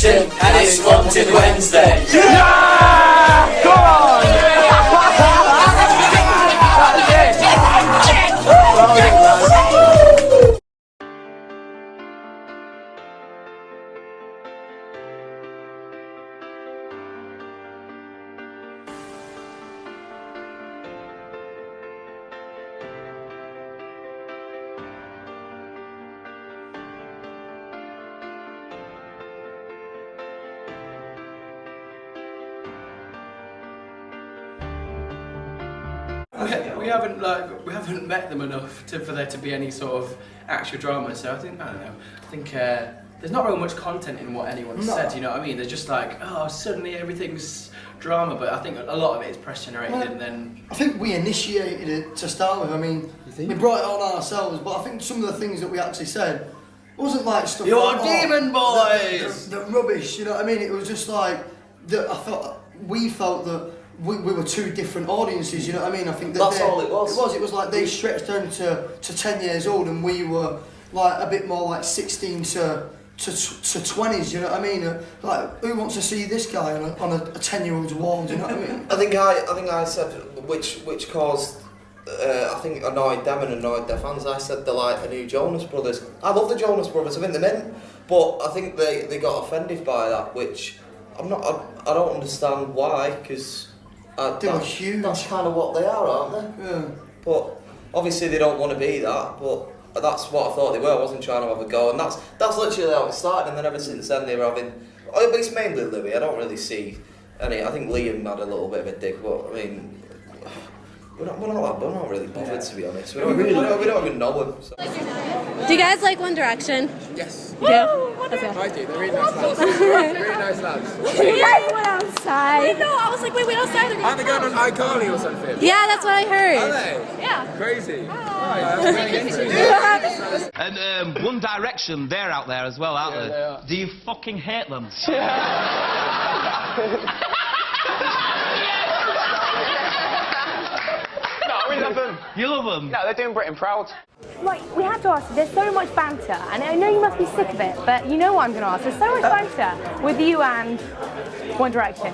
direction, and it's Wanted Wednesday. Yeah! Come on! We haven't met them enough for there to be any sort of actual drama. So I don't know. I think there's not really much content in what anyone said. You know what I mean? They're just like, oh, suddenly everything's drama. But I think a lot of it is press generated, and then I think we initiated it to start with. I mean, we brought it on ourselves. But I think some of the things that we actually said wasn't like stuff. You're like, demon boys. The rubbish. You know what I mean? It was just like that. We felt that. We were two different audiences, you know what I mean? I think that's all it was. It was like they stretched down to 10 years old, and we were like a bit more like 16 to 20s, you know what I mean? Like, who wants to see this guy on a 10-year-old's wall, do you know what I mean? I think I said which caused I think annoyed them and annoyed their fans. I said they're like a new Jonas Brothers. I love the Jonas Brothers, I think they're mint, but I think they got offended by that, which I don't understand why, because they were huge. That's kind of what they are, aren't they? Yeah. But obviously they don't want to be that, but that's what I thought they were. I wasn't trying to have a go, and that's literally how it started, and then ever since then they were having, at least mainly Louis, I don't really see any. I think Liam had a little bit of a dig, but I mean, we're not really bothered, to be honest. We don't even know him. So. Do you guys like One Direction? Yes. Yeah. Okay. I do, they're really nice lads. Really nice lads. Yeah, you went outside. No, I was like, wait outside. Aren't they going on iCarly or something? Yeah, that's what I heard. Are they? Yeah. Crazy. And One Direction, they're out there as well, aren't they? They are. Do you fucking hate them? We love them. You love them? No, they're doing Britain proud. Right, we have to ask, there's so much banter, and I know you must be sick of it, but you know what I'm going to ask. There's so much banter with you and One Direction.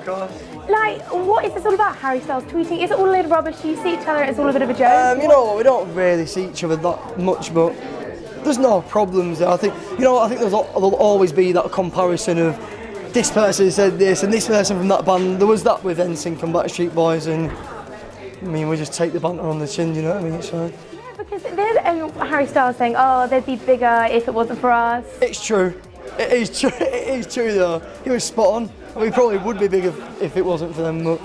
Like, what is this all about? Harry Styles tweeting? Is it all a little rubbish? Do you see each other? It's all a bit of a joke? You know what, we don't really see each other that much, but there's no problems there. I think there'll always be that comparison of this person said this and this person from that band. There was that with NSYNC and Backstreet Boys, and I mean, we just take the banter on the chin, you know what I mean? It's fine. Yeah, because there's Harry Styles saying, oh, they'd be bigger if it wasn't for us. It's true. It is true. It is true, though. He was spot on. We probably would be bigger if it wasn't for them, but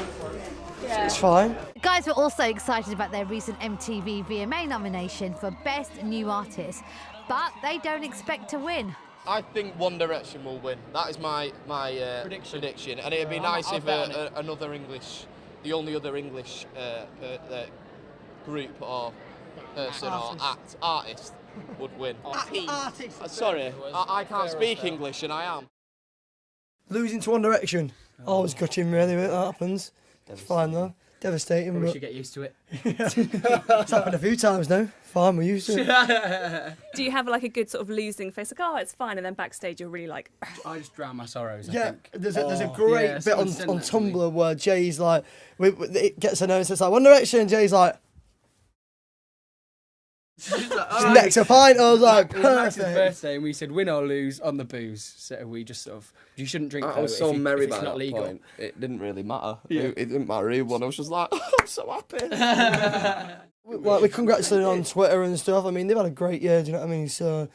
it's fine. Guys were also excited about their recent MTV VMA nomination for Best New Artist, but they don't expect to win. I think One Direction will win. That is my prediction. And it'd be nice if another English, the only other English group or person or artist would win. Artist. Sorry, I can't speak English, and I am. Losing to One Direction. Always gutting, really, when that happens. It's fine, though. Devastating. we should get used to it. It's happened a few times now. Fine, we're used to it. Do you have like a good sort of losing face, like, oh, it's fine, and then backstage you're really like... I just drown my sorrows, I yeah, think. There's a great bit on Tumblr where Jay's like, it gets announced, it's like, One Direction, Jay's like... next a pint, I was like, perfect. It was Max's birthday and we said win or lose on the booze, so we just sort of, you shouldn't drink. I was so merry by that legal. point. It didn't really matter. Yeah. It didn't matter who won. I was just like, oh, I'm so happy. Like, we congratulated on Twitter and stuff. I mean, they've had a great year. Do you know what I mean? So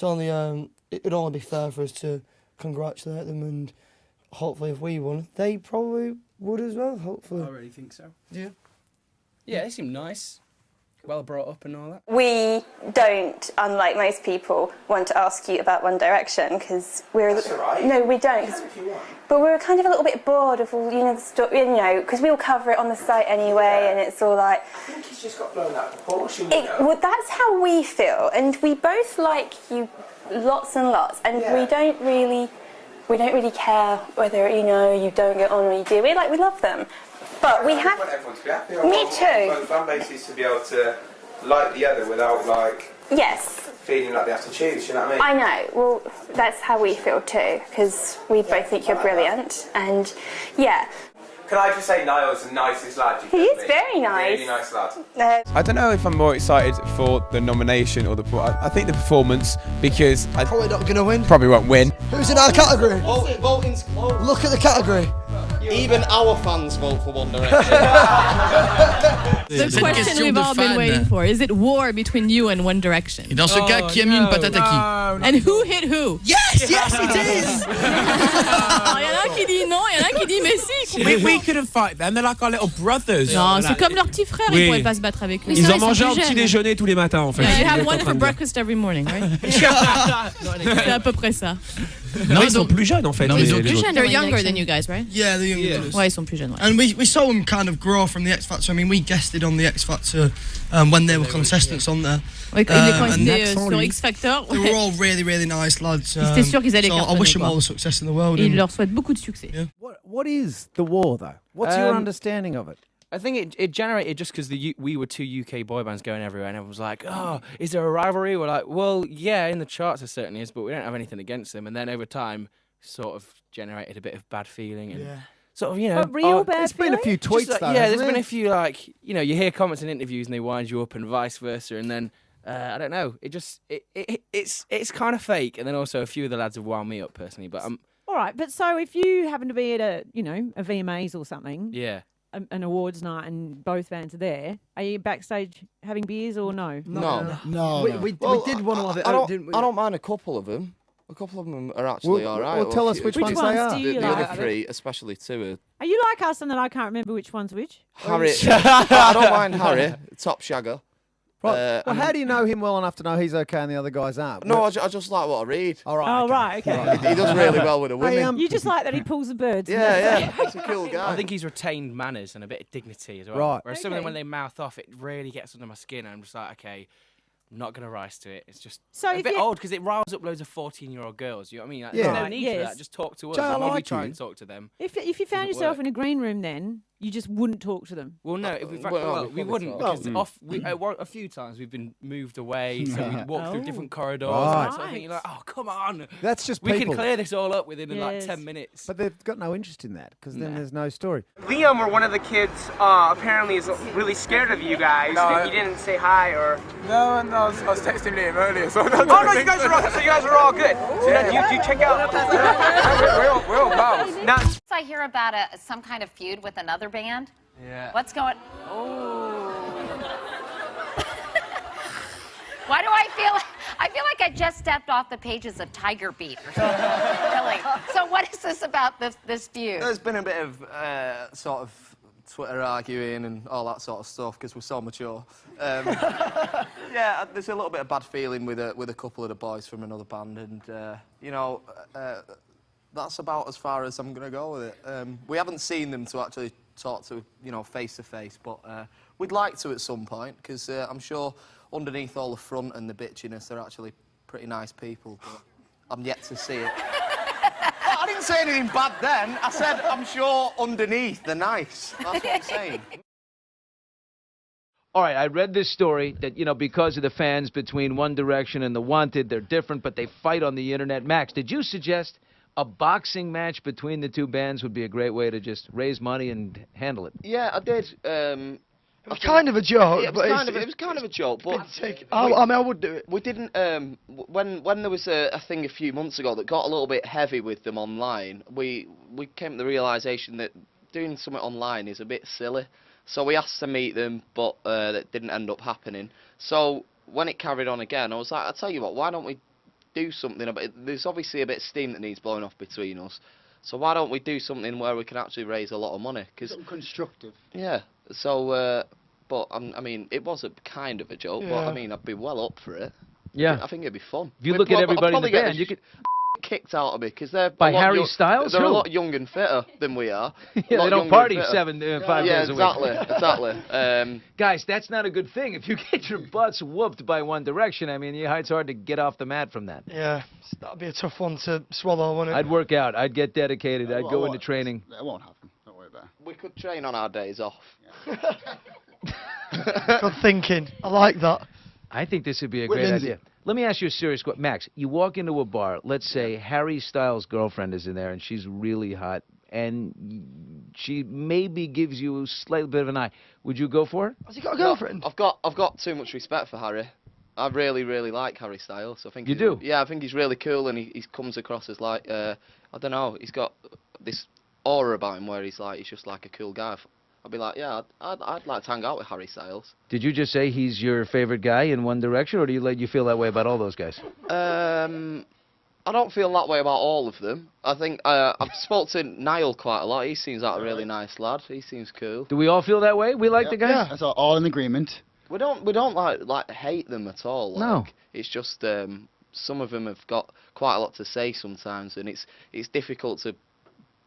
only it would only be fair for us to congratulate them, and hopefully, if we won, they probably would as well. Hopefully. I really think so. Yeah. Yeah, they seem nice. Well brought up and all that. We don't, unlike most people, want to ask you about One Direction because we're. That's all right. No, we don't. But we're kind of a little bit bored of all, the stuff, because we all cover it on the site anyway, and it's all like. I think he's just got blown out of proportion. Well, that's how we feel, and we both like you lots and lots, and we don't really care whether you don't get on or you do. We love them. But we have. I want everyone to be happy. Me too. I want fan bases to be able to like the other without Yes. Feeling like they have to choose, you know what I I mean? know. Well, that's how we feel too, because we both think you're brilliant, and yeah. Can I just say Niall's the nicest lad you've He ever is met? very nice. Really nice lad. I don't know if I'm more excited for the nomination or I think the performance, because I probably not going to win. Probably won't win. Who's in our category? Voting's closed. Look at the category. Even our fans vote for One Direction. The question we've all been waiting for, is it war between you and One Direction? Et dans ce cas, qui a mis une patate à qui? And who hit who? Yes, yes it is! Il y en a un qui dit non, il y en a un qui dit mais si. We couldn't fight them, they're like our little brothers. Non, c'est comme leurs petits frères, ils pourraient pas se battre avec eux. Ils en mangeaient un petit déjeuner tous les matins en fait. Yeah, you have one for breakfast every morning, right? C'est à peu près ça. Non, ils sont plus jeunes en fait. Ils sont plus jeunes, they're younger than you guys, right? Yeah, they're younger. Ouais, ils sont plus jeunes. Ouais. And we saw them kind of grow from the X Factor. I mean, we guested on the X Factor when they were contestants on there. Ouais, quand ils étaient sur X Factor. They were all really, really nice lads. J'étais sûr qu'ils allaient cartonner. I wish them all the success in the world. Et il leur souhaite beaucoup de succès. Yeah. What is the war though? What's your understanding of it? I think it generated just because we were two UK boy bands going everywhere, and everyone was like, "Oh, is there a rivalry?" We're like, "Well, yeah, in the charts there certainly is, but we don't have anything against them." And then over time, sort of generated a bit of bad feeling and sort of, you know, There's been a few tweets like, though. Yeah, there's been a few like, you know, you hear comments in interviews and they wind you up and vice versa, and then I don't know, it's kind of fake, and then also a few of the lads have wound me up personally, but all right, but so if you happen to be at a VMAs or something, yeah. An awards night and both bands are there, are you backstage having beers or no? No. We did one of it, didn't we? I don't mind a couple of them. A couple of them are actually all right. Well, tell us which ones they are. The other three, especially two, are you like us and that I can't remember which one's which? Harry. I don't mind Harry, top shagger. Right. Well, how do you know him well enough to know he's okay and the other guys aren't? No, I just like what I read. All right. Oh, right, okay. He does really well with the women. You just like that he pulls the birds. Yeah, he's a cool guy. I think he's retained manners and a bit of dignity as well. Right. Whereas some of them, when they mouth off, it really gets under my skin, and I'm just like, okay, I'm not going to rise to it. It's just a bit old because it riles up loads of 14-year-old girls. You know what I mean? Like, there's no need for that. Just talk to us. Like, we try and talk to them. If you found yourself in a green room, then you just wouldn't talk to them. Well, no, we wouldn't because a few times we've been moved away, so we walk through different corridors. Right. And sort of thing. You're like, oh, come on. That's just we people. can clear this all up within like 10 minutes. But they've got no interest in that because then there's no story. Liam, or one of the kids, apparently is really scared of you guys. No, You didn't say hi or. No, I was texting Liam earlier, so. Oh no, you guys are all good. So you check out. We're all pals. Now, I hear about some kind of feud with another band. Yeah. What's going? Oh. Why do I feel? I feel like I just stepped off the pages of Tiger Beat or something. Really. So what is this about this feud? There's been a bit of sort of Twitter arguing and all that sort of stuff because we're so mature. Yeah, there's a little bit of bad feeling with a couple of the boys from another band, and that's about as far as I'm gonna go with it. We haven't seen them to actually talk to, face to face, but we'd like to at some point because I'm sure underneath all the front and the bitchiness, they're actually pretty nice people. But I'm yet to see it. I didn't say anything bad then. I said I'm sure underneath they're nice. That's what I'm saying. All right, I read this story that, because of the fans between One Direction and The Wanted, they're different, but they fight on the internet. Max, did you suggest a boxing match between the two bands would be a great way to just raise money and handle it? Yeah, I did. It was kind of a joke. It was kind of a joke, but I would do it. We didn't. When there was a thing a few months ago that got a little bit heavy with them online, we came to the realisation that doing something online is a bit silly. So we asked to meet them, but that didn't end up happening. So when it carried on again, I was like, I'll tell you what, why don't we do something about it? There's obviously a bit of steam that needs blowing off between us. So why don't we do something where we can actually raise a lot of money? Constructive. Yeah. So, but I mean, it was a kind of a joke, but I mean, I'd be well up for it. Yeah. I think it'd be fun. If you look at everybody in the band, you could kicked out of me because they're by Harry Styles. They're a lot younger and fitter than we are. Yeah, they don't party 5 days a week. Exactly. Guys, that's not a good thing. If you get your butts whooped by One Direction, I mean, it's hard to get off the mat from that. Yeah, that'd be a tough one to swallow, wouldn't it? I'd work out. I'd get dedicated. I'd go into training. It won't happen. Don't worry about it. We could train on our days off. Good thinking. I like that. I think this would be a great idea. Let me ask you a serious question. Max, you walk into a bar, let's say Harry Styles' girlfriend is in there and she's really hot, and she maybe gives you a slight bit of an eye. Would you go for it? Has he got a girlfriend? No, I've got too much respect for Harry. I really, really like Harry Styles. I think you do? Yeah, I think he's really cool, and he comes across as like, I don't know, he's got this aura about him where he's just like a cool guy. I'd be like, yeah, I'd like to hang out with Harry Styles. Did you just say he's your favorite guy in One Direction, or do you feel that way about all those guys? I don't feel that way about all of them. I think I've spoke to Niall quite a lot. He seems like a really nice lad. He seems cool. Do we all feel that way? We like the guy? Yeah, that's all in agreement. We don't like hate them at all. Like, no. It's just some of them have got quite a lot to say sometimes, and it's difficult to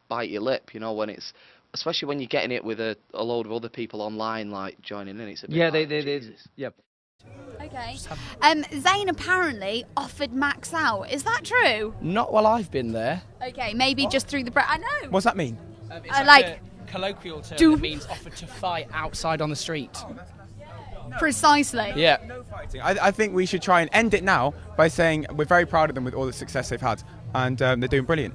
bite your lip, you know, when it's, especially when you're getting it with a load of other people online, like joining in. It's a bit yeah. Okay. Zayn apparently offered Max out. Is that true? Not while I've been there. Okay, maybe just through the I know. What's that mean? It's like a colloquial term that means offered to fight outside on the street. Precisely. Yeah. No fighting. I think we should try and end it now by saying we're very proud of them with all the success they've had, and they're doing brilliant.